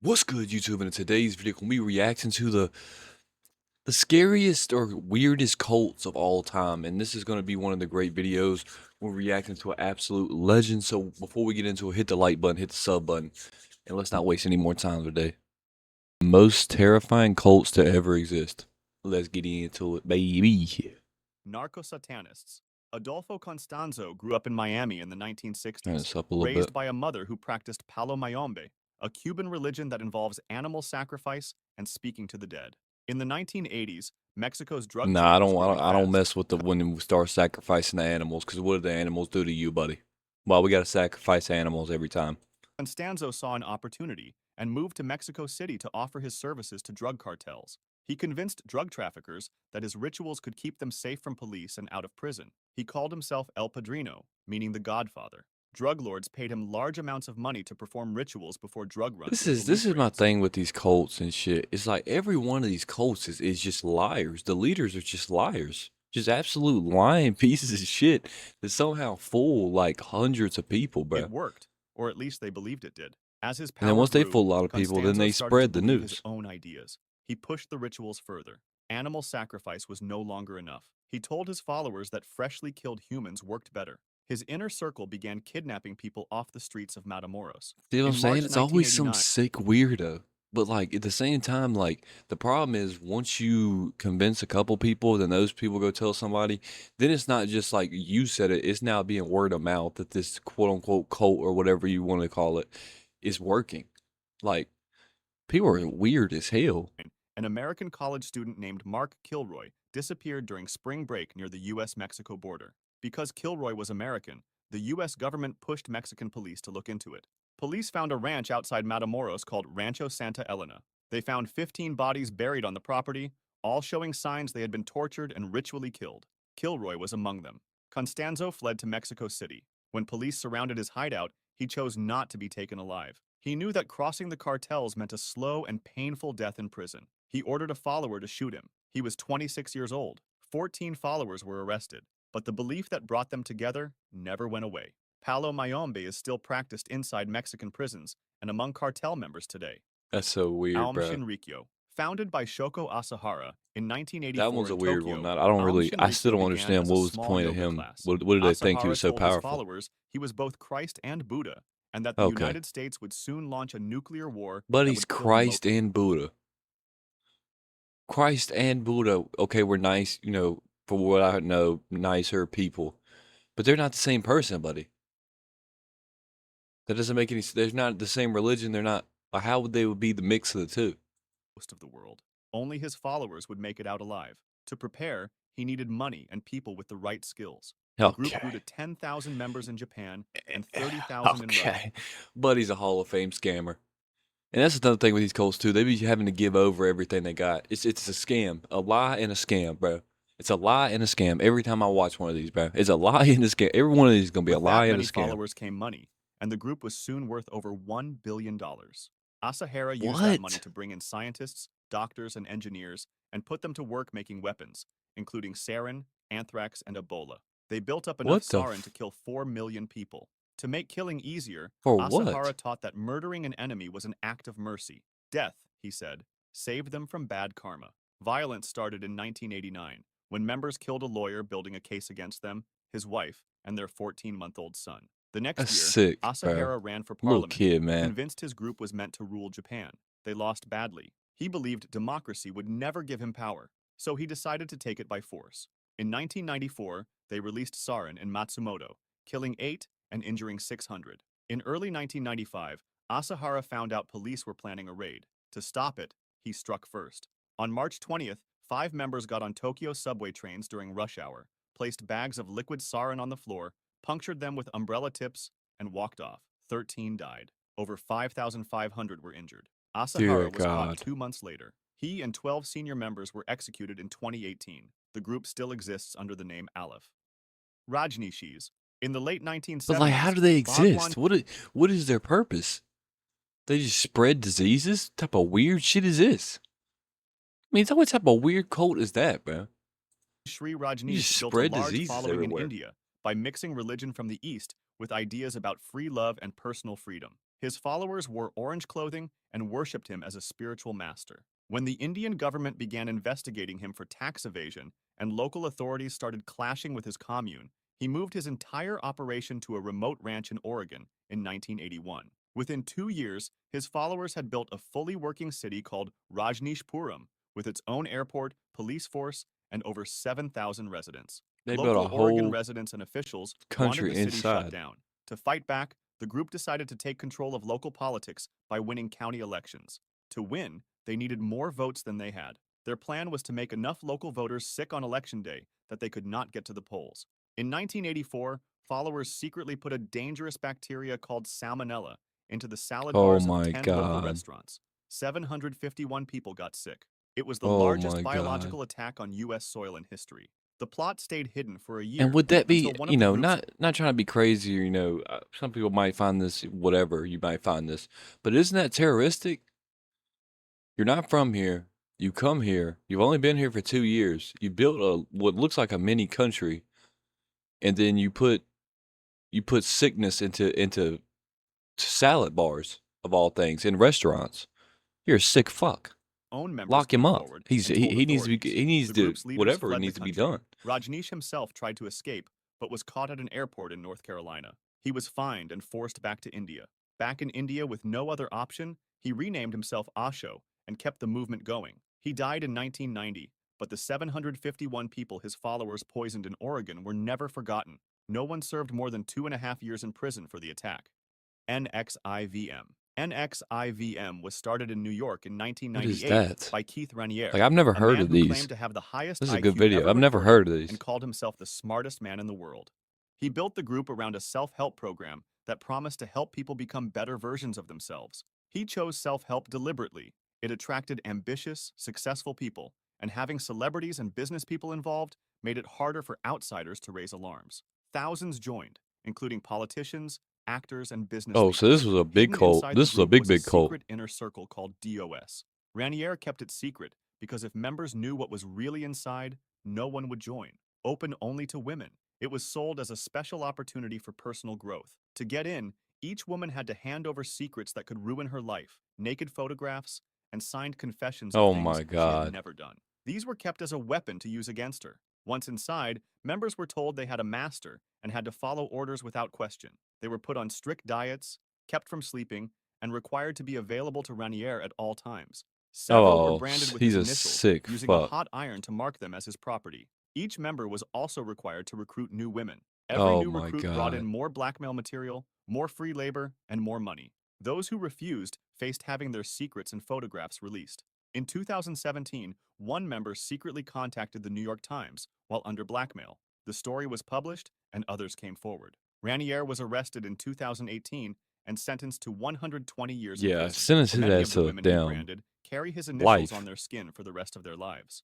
What's good, YouTube? And in today's video, we'll be reacting to the scariest or weirdest cults of all time. And this is going to be one of the great videos. We're reacting to an absolute legend. So before we get into it, hit the like button, hit the sub button, and let's not waste any more time today. Most terrifying cults to ever exist. Let's get into it, baby. Narco-Satanists. Adolfo Constanzo grew up in Miami in the Turn 1960s, this up a little bit. raised by a mother who practiced Palo Mayombe, a Cuban religion that involves animal sacrifice and speaking to the dead. In the 1980s, Mexico's drug Nah, trade was growing I don't fast. mess with the when we start sacrificing the animals. Cause what do the animals do to you, buddy? Well, we gotta sacrifice animals every time. Constanzo saw an opportunity and moved to Mexico City to offer his services to drug cartels. He convinced drug traffickers that his rituals could keep them safe from police and out of prison. He called himself El Padrino, meaning the Godfather. Drug lords paid him large amounts of money to perform rituals before drug runs and This police is my raids. thing with these cults and shit. It's like every one of these cults is just liars. The leaders are just liars. Just absolute lying pieces of shit that somehow fool like hundreds of people, It bro. worked, or at least they believed it did. As his And then power once they grew, fool a lot of people, then Constanzo they started to spread the believe his news. own ideas. He pushed the rituals further. Animal sacrifice was no longer enough. He told his followers that freshly killed humans worked better. His inner circle began kidnapping people off the streets of Matamoros. See what I'm In saying? March It's always some 1989, sick weirdo. But like at the same time, like the problem is once you convince a couple people, then those people go tell somebody, then it's not just like you said it, it's now being word of mouth that this quote unquote cult or whatever you want to call it is working. Like people are weird as hell. an American college student named Mark Kilroy disappeared during spring break near the U.S.-Mexico border. Because Kilroy was American, the U.S. government pushed Mexican police to look into it. Police found a ranch outside Matamoros called Rancho Santa Elena. They found 15 bodies buried on the property, all showing signs they had been tortured and ritually killed. Kilroy was among them. Constanzo fled to Mexico City. When police surrounded his hideout, he chose not to be taken alive. He knew that crossing the cartels meant a slow and painful death in prison. He ordered a follower to shoot him. He was 26 years old. 14 followers were arrested, but the belief that brought them together never went away. Palo Mayombe is still practiced inside Mexican prisons and among cartel members today. That's so weird, Aum bro. Shinrikyo. Founded by Shoko Asahara in That 1984 one's a in weird one. Tokyo, I don't Aum really, I still Shinrikyo don't began understand as a what was the small point of yoga him. class. What did they think he Asahara was so told his powerful? followers he was both Christ and Buddha, and that the Okay. United States would soon launch a nuclear war But that he's would kill most. Christ and Buddha. Christ and Buddha, okay, we're nice, for what I know, nicer people. But they're not the same person, buddy. That doesn't make any sense. They're not the same religion. They're not. How would they would be the mix of the two? Most of the world. Only his followers would make it out alive. To prepare, he needed money and people with the right skills. The group grew to Okay. 10,000 members in Japan and 30,000 in Russia. Okay. Buddy's a Hall of Fame scammer. And that's another thing with these cults too. They be having to give over everything they got. It's a scam, a lie and a scam, bro. It's a lie and a scam. Every time I watch one of these, bro, it's a lie and a scam. Every one of these is gonna be a With lie that and a many scam. followers came money, and the group was soon worth over $1 billion. Asahara used that money What? to bring in scientists, doctors, and engineers and put them to work making weapons, including sarin, anthrax, and Ebola. They built up enough What the? sarin to kill 4 million people. To make killing easier, For what? Asahara taught that murdering an enemy was an act of mercy. Death, he said, saved them from bad karma. Violence started in 1989 when members killed a lawyer building a case against them, his wife, and their 14-month-old son. The next That's year, sick, bro. Asahara ran for Little parliament, kid, man. convinced his group was meant to rule Japan. They lost badly. He believed democracy would never give him power, so he decided to take it by force. In 1994, they released sarin in Matsumoto, killing 8 and injuring 600. In early 1995, Asahara found out police were planning a raid. To stop it, he struck first. On March 20th, 5 members got on Tokyo subway trains during rush hour, placed bags of liquid sarin on the floor, punctured them with umbrella tips, and walked off. 13 died. Over 5,500 were injured. Dear Asahara was caught God. 2 months later. He and 12 senior members were executed in 2018. The group still exists under the name Aleph. Rajneeshis. In the late But like, how 1970s, do they Bhagwan exist? What is their purpose? They just spread diseases? What type of weird shit is this? I mean, what type of weird cult is that, bro? Sri You just Rajneesh built a spread large diseases following in everywhere. India by mixing religion from the East with ideas about free love and personal freedom. His followers wore orange clothing and worshipped him as a spiritual master. When the Indian government began investigating him for tax evasion and local authorities started clashing with his commune, he moved his entire operation to a remote ranch in Oregon in 1981. Within 2 years, his followers had built a fully working city called Rajneeshpuram, with its own airport, police force, and over 7,000 residents. They built Local a Oregon whole residents and officials wanted country the city shut inside. down. To fight back, the group decided to take control of local politics by winning county elections. To win, they needed more votes than they had. Their plan was to make enough local voters sick on election day that they could not get to the polls. In 1984, followers secretly put a dangerous bacteria called salmonella into the salad Oh bars of my 10 local god. restaurants. 751 people got sick. It was the Oh largest my god. biological attack on U.S. soil in history. The plot stayed hidden for a And year would that be, until one of the group's not trying to be crazy, or, some people might find this whatever you might find this, but isn't that terroristic? You're not from here. You come here. You've only been here for 2 years. You built a what looks like a mini country, and then you put sickness into salad bars of all things in restaurants. You're a sick fuck. own members Lock him came up. forward He's and he, told he needs to authorities. be he needs The to group's leaders whatever fled the needs to be country. done. Rajneesh himself tried to escape, but was caught at an airport in North Carolina. He was fined and forced back to India. Back in India with no other option, he renamed himself Osho and kept the movement going. He died in 1990, but the 751 people his followers poisoned in Oregon were never forgotten. No one served more than 2.5 years in prison for the attack. NXIVM. NXIVM was started in New York in What is 1998 that? by Keith Raniere, Like, I've never a heard man of who these. claimed to have the highest This is a good IQ video. ever I've never recorded heard of these. and called himself the smartest man in the world. He built the group around a self-help program that promised to help people become better versions of themselves. He chose self-help deliberately. It attracted ambitious, successful people, and having celebrities and business people involved made it harder for outsiders to raise alarms. Thousands joined, including politicians, actors, and business Oh, so this leaders. was a big Hidden cult. inside the This was a group big, was a big cult. secret inner circle called DOS. Raniere kept it secret because if members knew what was really inside, no one would join. Open only to women, it was sold as a special opportunity for personal growth. To get in, each woman had to hand over secrets that could ruin her life, naked photographs, and signed confessions of Oh things my she had god. never done. These were kept as a weapon to use against her. Once inside, members were told they had a master and had to follow orders without question. They were put on strict diets, kept from sleeping, and required to be available to Raniere at all times. Several were Oh, branded with he's his a initials, sick using a fuck. hot iron to mark them as his property. Each member was also required to recruit new women. Every Oh new my recruit brought in god. more blackmail material, more free labor, and more money. Those who refused faced having their secrets and photographs released. In 2017, one member secretly contacted the New York Times while under blackmail. The story was published, and others came forward. Raniere was arrested in 2018 and sentenced to 120 years in Yeah, prison. sentence his Many ass of the to women he down branded carry his initials on life. their skin for the rest of their lives.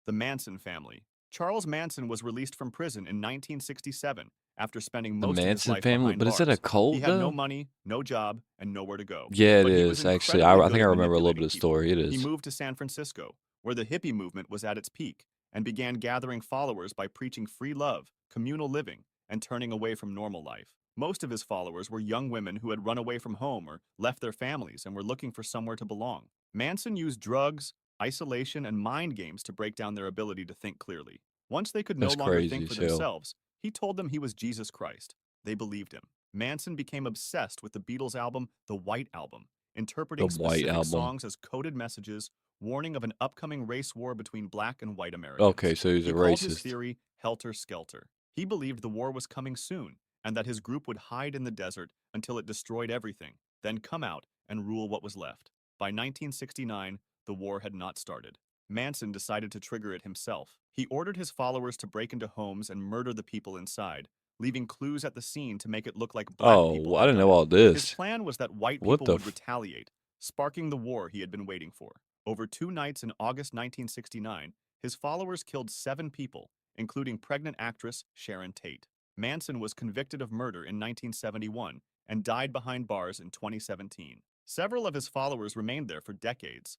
The Manson family. Charles Manson was released from prison in 1967 after spending The most of his Manson life family, behind but is that a bars. He cult had no though? money, no job, and nowhere to go. Yeah, it But he was is actually. I, incredibly I good think I at remember a little bit manipulating of the people. story. It He is. moved to San Francisco, where the hippie movement was at its peak, and began gathering followers by preaching free love, communal living, and turning away from normal life. Most of his followers were young women who had run away from home or left their families and were looking for somewhere to belong. Manson used drugs, isolation, and mind games to break down their ability to think clearly. Once they could no That's longer crazy think for as hell. themselves, he told them he was Jesus Christ. They believed him. Manson became obsessed with the Beatles' album, The White Album, The interpreting White specific Album. songs as coded messages, warning of an upcoming race war between black and white Americans. Okay, so he's a He called his racist. theory Helter Skelter. He believed the war was coming soon, and that his group would hide in the desert until it destroyed everything, then come out and rule what was left. By 1969, the war had not started. Manson decided to trigger it himself. He ordered his followers to break into homes and murder the people inside, leaving clues at the scene to make it look like black people Oh, I had didn't done know it. all His this. plan was that white What people the? would retaliate, sparking the war he had been waiting for. Over 2 nights in August 1969, his followers killed 7 people, including pregnant actress Sharon Tate. Manson was convicted of murder in 1971 and died behind bars in 2017. Several of his followers remained there for decades.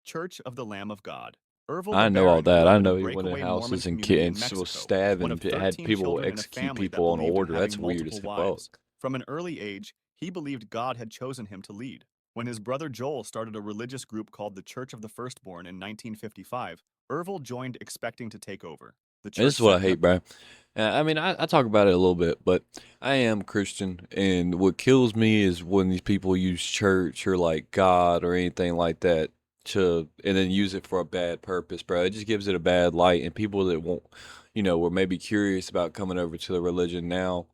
Church of the Lamb of God. Ervil I know all LeBaron that. grew I up in a know he went in breakaway Mormon houses and community in was Mexico, one stabbing, of had 13 people children in a execute family that people on believed in order. having That's weird multiple as wives. fuck. From an early age, He believed God had chosen him to lead. When his brother Joel started a religious group called the Church of the Firstborn in 1955, Ervil joined expecting to take over. The And this church is what I sent hate, bro. I mean, I talk about it a little bit, but I am Christian, and what kills me is when these people use church or like God or anything like that and then use it for a bad purpose, bro. It just gives it a bad light, and people that won't, were maybe curious about coming over to the religion now,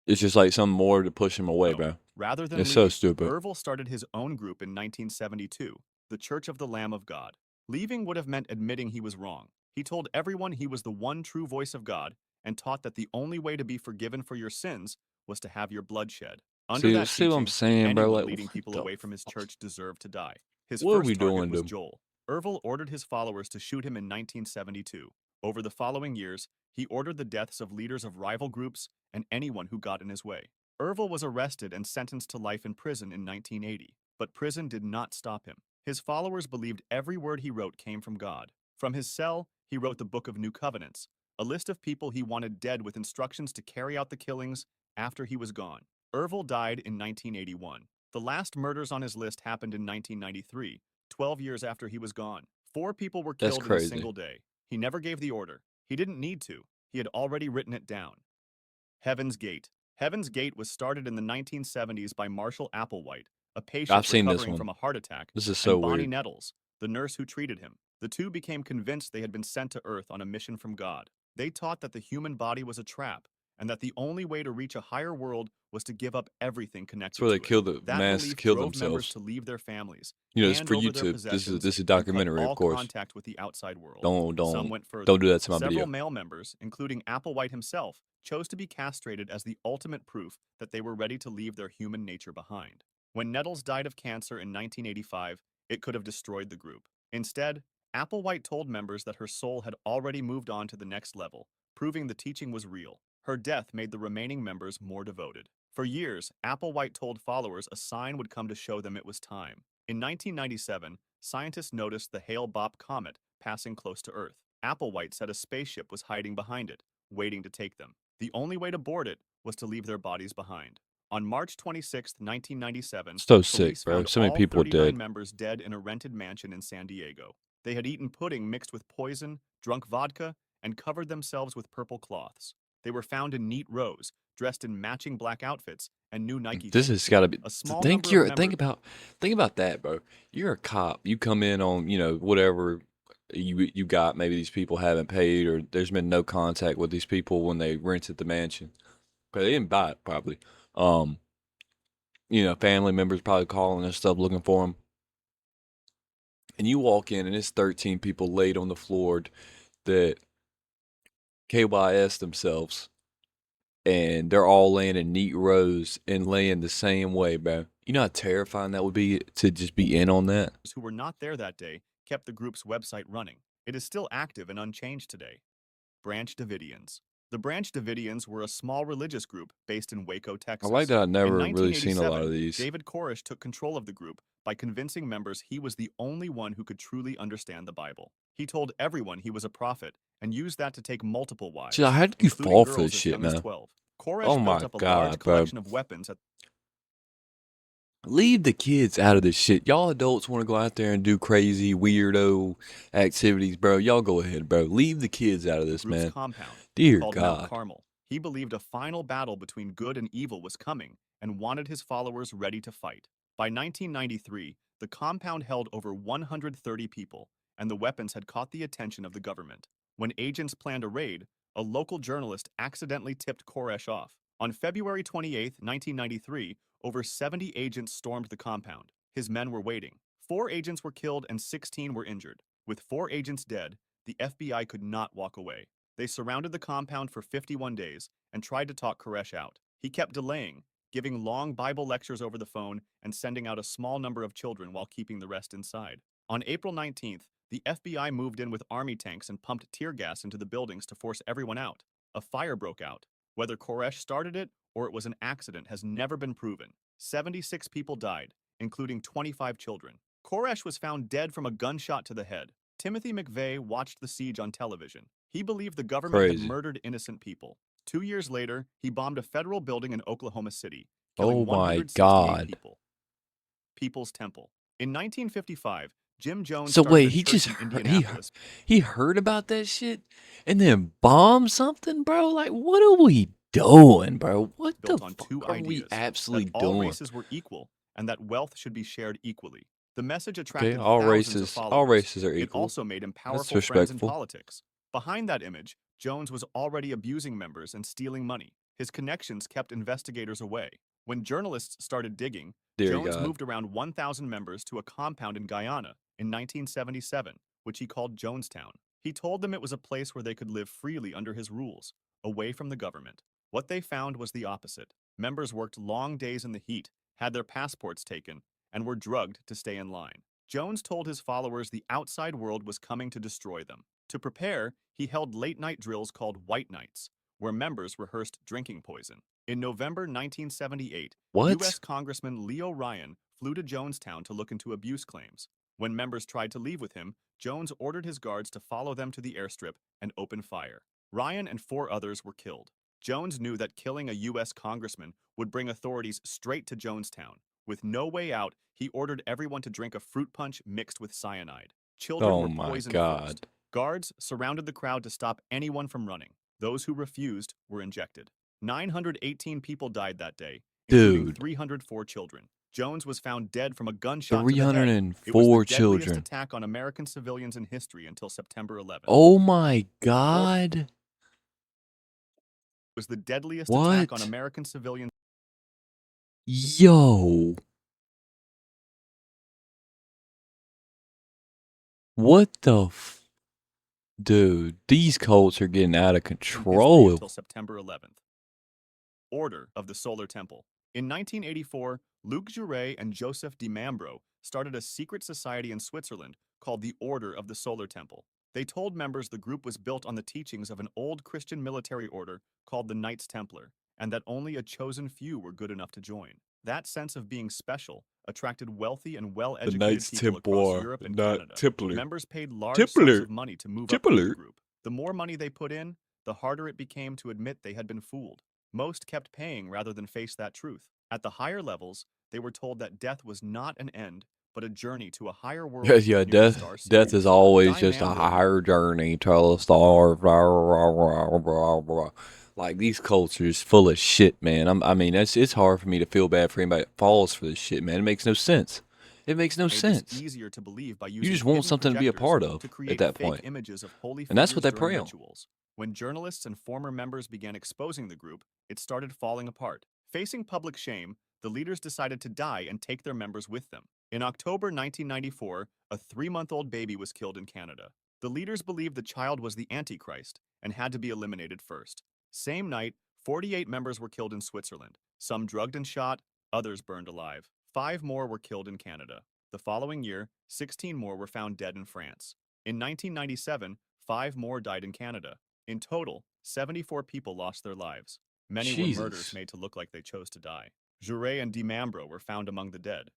it's just like something more to push them away, bro. Rather than It's so leave, stupid. Ervil started his own group in 1972, the Church of the Lamb of God. Leaving would have meant admitting he was wrong. He told everyone he was the one true voice of God and taught that the only way to be forgiven for your sins was to have your blood shed. Under See, that see what I'm teaching, saying, bro? anyone Like, leading what people the? away from his church deserved to die. His What are we first target doing, was dude? Joel. Ervil ordered his followers to shoot him in 1972. Over the following years, he ordered the deaths of leaders of rival groups and anyone who got in his way. Ervil was arrested and sentenced to life in prison in 1980, but prison did not stop him. His followers believed every word he wrote came from God. From his cell, he wrote the Book of New Covenants, a list of people he wanted dead with instructions to carry out the killings after he was gone. Ervil died in 1981. The last murders on his list happened in 1993, 12 years after he was gone. 4 people were That's killed in a crazy. single day. He never gave the order. He didn't need to. He had already written it down. Heaven's Gate. Heaven's Gate was started in the 1970s by Marshall Applewhite, a patient I've seen this recovering from one. a heart attack, This is so and Bonnie weird. Nettles, the nurse who treated him. The two became convinced they had been sent to Earth on a mission from God. They taught that the human body was a trap, and that the only way to reach a higher world was to give up everything That's connected where they to it. kill the That mass belief kill drove members themselves. to leave their families, It's hand for over their YouTube. This is possessions, this is and cut documentary, of all course. contact with the outside world. Don't Some don't went don't further. do that to my Several video. male members, including Applewhite himself, chose to be castrated as the ultimate proof that they were ready to leave their human nature behind. When Nettles died of cancer in 1985, it could have destroyed the group. Instead, Applewhite told members that her soul had already moved on to the next level, proving the teaching was real. Her death made the remaining members more devoted. For years, Applewhite told followers a sign would come to show them it was time. In 1997, scientists noticed the Hale-Bopp comet passing close to Earth. Applewhite said a spaceship was hiding behind it, waiting to take them. The only way to board it was to leave their bodies behind. On March 26, 1997, So sick, police bro. found So many all people 39 dead. members dead in a rented mansion in San Diego. They had eaten pudding mixed with poison, drunk vodka, and covered themselves with purple cloths. They were found in neat rows, dressed in matching black outfits and new Nike This shoes. has got to be. A small Think number of you're members think about that, bro. You're a cop. You come in on whatever you got. Maybe these people haven't paid, or there's been no contact with these people when they rented the mansion. Okay, they didn't buy it probably. Um, family members probably calling and stuff looking for them. And you walk in and it's 13 people laid on the floor that KYS themselves, and they're all laying in neat rows and laying the same way, bro. You know how terrifying that would be to just be in on that? who were not there that day kept the group's website running. It is still active and unchanged today. Branch Davidians. The Branch Davidians were a small religious group based in Waco, I like Texas. that I've In never really seen a lot of 1987, these. David Koresh took control of the group by convincing members he was the only one who could truly understand the Bible. He told everyone he was a prophet and used that to take multiple See, wives, how did you including fall for this girls as shit, young as man? 12. Oh Koresh built my up a large god, bro. collection of weapons at Leave the kids out of this shit. Y'all adults want to go out there and do crazy, weirdo activities, bro. Y'all go ahead, bro. Leave the kids out of the this, group's man. compound, Dear called Mount God. Carmel. He believed a final battle between good and evil was coming and wanted his followers ready to fight. By 1993, the compound held over 130 people, and the weapons had caught the attention of the government. When agents planned a raid, a local journalist accidentally tipped Koresh off. On February 28, 1993, over 70 agents stormed the compound. His men were waiting. 4 agents were killed and 16 were injured. With 4 agents dead, the FBI could not walk away. They surrounded the compound for 51 days and tried to talk Koresh out. He kept delaying, giving long Bible lectures over the phone and sending out a small number of children while keeping the rest inside. On April 19th, the FBI moved in with army tanks and pumped tear gas into the buildings to force everyone out. A fire broke out. Whether Koresh started it or it was an accident has never been proven. 76 people died, including 25 children. Koresh was found dead from a gunshot to the head. Timothy McVeigh watched the siege on television. He believed the government had Crazy. murdered innocent people. 2 years later, he bombed a federal building in Oklahoma City, killing Oh my 168 God. people. People's Temple. In 1955, Jim Jones So started wait, a he church just in he Indianapolis he heard about that shit and then bombed something, bro? Like, what are we doing, bro? What the built on fuck two are we ideas: that absolutely all doing? races were equal and that wealth should be shared equally. The message Okay, attracted thousands of all followers. races are It equal. also made him That's powerful friends in respectful. politics. Behind that image, Jones was already abusing members and stealing money. His connections kept investigators away. When journalists started digging, Dear Jones God. moved around 1,000 members to a compound in Guyana in 1977, which he called Jonestown. He told them it was a place where they could live freely under his rules, away from the government. What they found was the opposite. Members worked long days in the heat, had their passports taken, and were drugged to stay in line. Jones told his followers the outside world was coming to destroy them. To prepare, he held late-night drills called White Nights, where members rehearsed drinking poison. In November 1978, What? U.S. Congressman Leo Ryan flew to Jonestown to look into abuse claims. When members tried to leave with him, Jones ordered his guards to follow them to the airstrip and open fire. Ryan and 4 others were killed. Jones knew that killing a U.S. congressman would bring authorities straight to Jonestown. With no way out, he ordered everyone to drink a fruit punch mixed with cyanide. Children Oh were my poisoned first. God. Guards surrounded the crowd to stop anyone from running. Those who refused were injected. 918 people died that day, including Dude, 304 children. Jones was found dead from a gunshot to the head. It was the 304 deadliest children. attack on American civilians in history until September 11th. Oh my Or God. was the deadliest attack on What? American civilians. Yo. What the Dude, these cults are getting out of In history control. until September 11th. Order of the Solar Temple. In 1984, Luc Jouret and Joseph Di Mambro started a secret society in Switzerland called the Order of the Solar Temple. They told members the group was built on the teachings of an old Christian military order called the Knights Templar, and that only a chosen few were good enough to join. That sense of being special attracted wealthy and The well-educated Knights people across Templar, Europe and not Canada. Templar. Members paid large sums Templar. of money to move up through the Templar. group. The more money they put in, the harder it became to admit they had been fooled. Most kept paying rather than face that truth. At the higher levels, they were told that death was not an end, but a journey to a higher Yeah, world yeah, near the death star death is Sirius. always Di just a Mambro. higher journey to the star. Blah, blah, blah, blah, blah. Like these cults are just full of shit, man. I mean, it's hard for me to feel bad for anybody that falls for this shit, man. It makes no sense. It makes no Made this sense. easier to believe by You using just want hidden something to be a projectors part to of at create that fake point. images of holy And that's what figures they during prey on. rituals. When journalists and former members began exposing the group, it started falling apart. Facing public shame, the leaders decided to die and take their members with them. In October 1994, a 3-month-old baby was killed in Canada. The leaders believed the child was the Antichrist and had to be eliminated first. Same night, 48 members were killed in Switzerland, some drugged and shot, others burned alive. 5 more were killed in Canada. The following year, 16 more were found dead in France. In 1997, 5 more died in Canada. In total, 74 people lost their lives. Many were murders Jesus. made to look like they chose to die. Jouret and Di Mambro were found among the dead.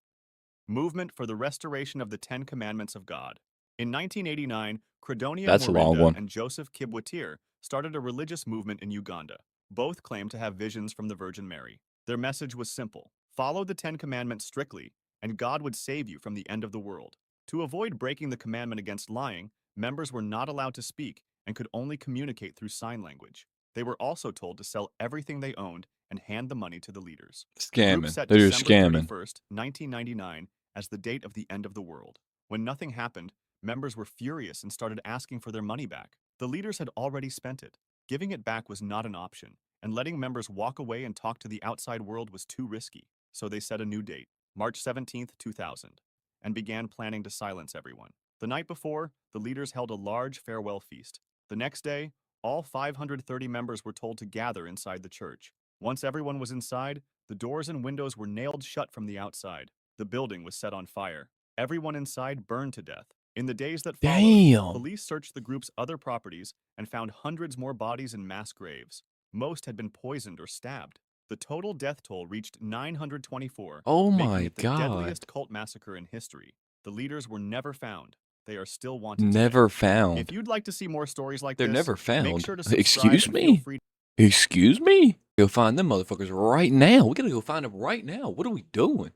Movement for the Restoration of the Ten Commandments of God. In 1989, Credonia That's a long Morinda one. and Joseph Kibwetir started a religious movement in Uganda. Both claimed to have visions from the Virgin Mary. Their message was simple: follow the Ten Commandments strictly, and God would save you from the end of the world. To avoid breaking the commandment against lying, members were not allowed to speak and could only communicate through sign language. They were also told to sell everything they owned and hand the money to the leaders. The group Scamming. set They're just December scamming. 31st, 1999, as the date of the end of the world. When nothing happened, members were furious and started asking for their money back. The leaders had already spent it. Giving it back was not an option, and letting members walk away and talk to the outside world was too risky. So they set a new date, March 17th, 2000, and began planning to silence everyone. The night before, the leaders held a large farewell feast. The next day, all 530 members were told to gather inside the church. Once everyone was inside, the doors and windows were nailed shut from the outside. The building was set on fire. Everyone inside burned to death. In the days that followed, Damn. police searched the group's other properties and found hundreds more bodies in mass graves. Most had been poisoned or stabbed. The total death toll reached 924, Oh making my it the God. deadliest cult massacre in history. The leaders were never found. They are still wanted today. Never If found. you'd like to see more stories like They're this, never make found. sure to subscribe Excuse and feel me? free Excuse me? Go find them motherfuckers right now. We gotta go find them right now. What are we doing?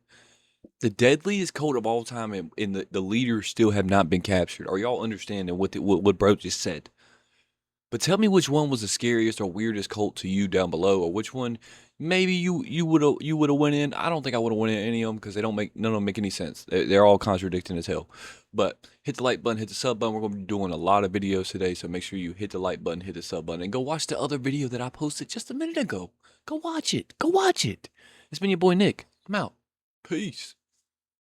The deadliest cult of all time, and the leaders still have not been captured. Are y'all understanding what bro just said? But tell me which one was the scariest or weirdest cult to you down below, or which one maybe you would have went in. I don't think I would have went in any of them because they don't make none of them make any sense. They're all contradicting as hell. But hit the like button, hit the sub button. We're gonna be doing a lot of videos today, so make sure you hit the like button, hit the sub button, and go watch the other video that I posted just a minute ago. Go watch it. Go watch it. It's been your boy Nick. I'm out. Peace.